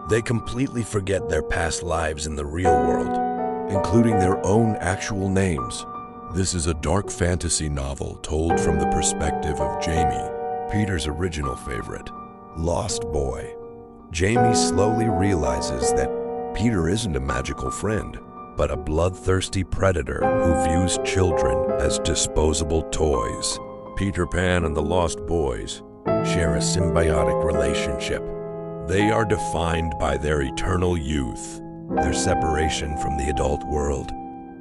They completely forget their past lives in the real world, including their own actual names. This is a dark fantasy novel told from the perspective of Jamie, Peter's original favorite, Lost Boy. Jamie slowly realizes that Peter isn't a magical friend, but a bloodthirsty predator who views children as disposable toys. Peter Pan and the Lost Boys share a symbiotic relationship. They are defined by their eternal youth, their separation from the adult world,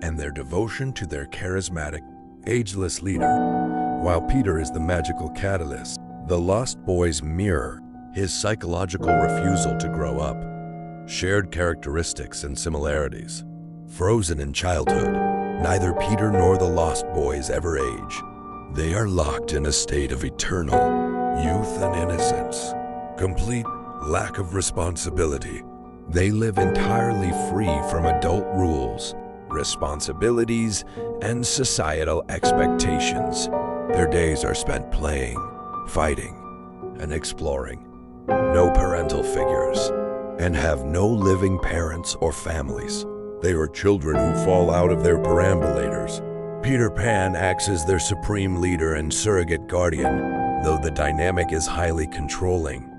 and their devotion to their charismatic, ageless leader. While Peter is the magical catalyst, the Lost Boys mirror his psychological refusal to grow up. Shared characteristics and similarities. Frozen in childhood, neither Peter nor the Lost Boys ever age. They are locked in a state of eternal youth and innocence, complete lack of responsibility. They live entirely free from adult rules, responsibilities, and societal expectations. Their days are spent playing, fighting, and exploring. No parental figures, and have no living parents or families. They are children who fall out of their perambulators. Peter Pan acts as their supreme leader and surrogate guardian, though the dynamic is highly controlling.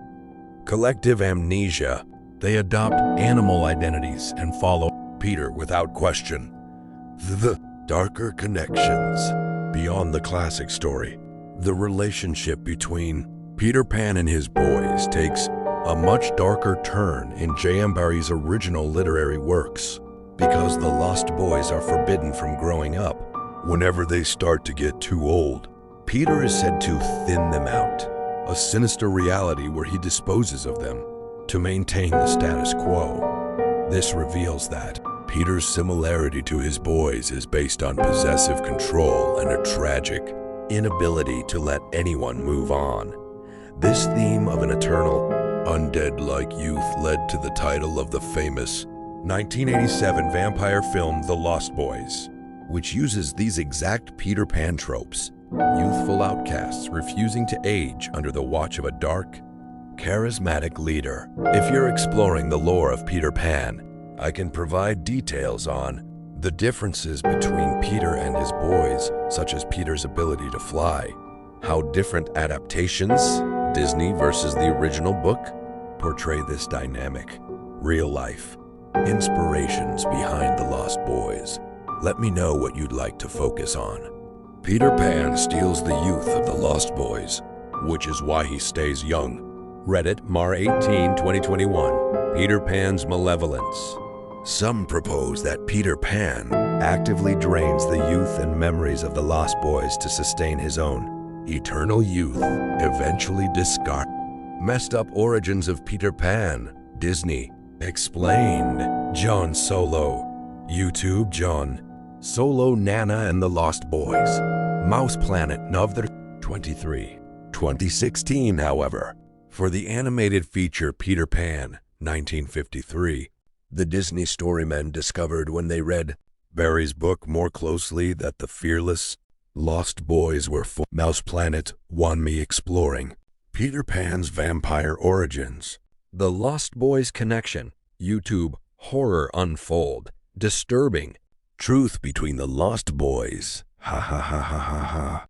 Collective amnesia. They adopt animal identities and follow Peter without question. The darker connections. Beyond the classic story, the relationship between Peter Pan and his boys takes a much darker turn in J.M. Barrie's original literary works, because the Lost Boys are forbidden from growing up. Whenever they start to get too old, Peter is said to thin them out, a sinister reality where he disposes of them to maintain the status quo. This reveals that Peter's similarity to his boys is based on possessive control and a tragic inability to let anyone move on. This theme of an eternal, undead-like youth led to the title of the famous 1987 vampire film The Lost Boys, which uses these exact Peter Pan tropes, youthful outcasts refusing to age under the watch of a dark, charismatic leader. If you're exploring the lore of Peter Pan, I can provide details on the differences between Peter and his boys, such as Peter's ability to fly, how different adaptations, Disney versus the original book, portray this dynamic, real life, inspirations behind the Lost Boys. Let me know what you'd like to focus on. Peter Pan steals the youth of the Lost Boys, which is why he stays young. Reddit, Mar 18, 2021, Peter Pan's malevolence. Some propose that Peter Pan actively drains the youth and memories of the Lost Boys to sustain his own eternal youth, eventually discard. Messed up origins of Peter Pan. Disney explained. John Solo. YouTube John Solo Nana and the Lost Boys. Mouse Planet November 23, 2016, however. For the animated feature Peter Pan, 1953, the Disney storymen discovered when they read Barrie's book more closely that the fearless Lost Boys were for Mouse Planet won me exploring Peter Pan's vampire origins. The Lost Boys connection. YouTube horror unfold. Disturbing. Truth between the Lost Boys. Ha ha ha ha ha ha.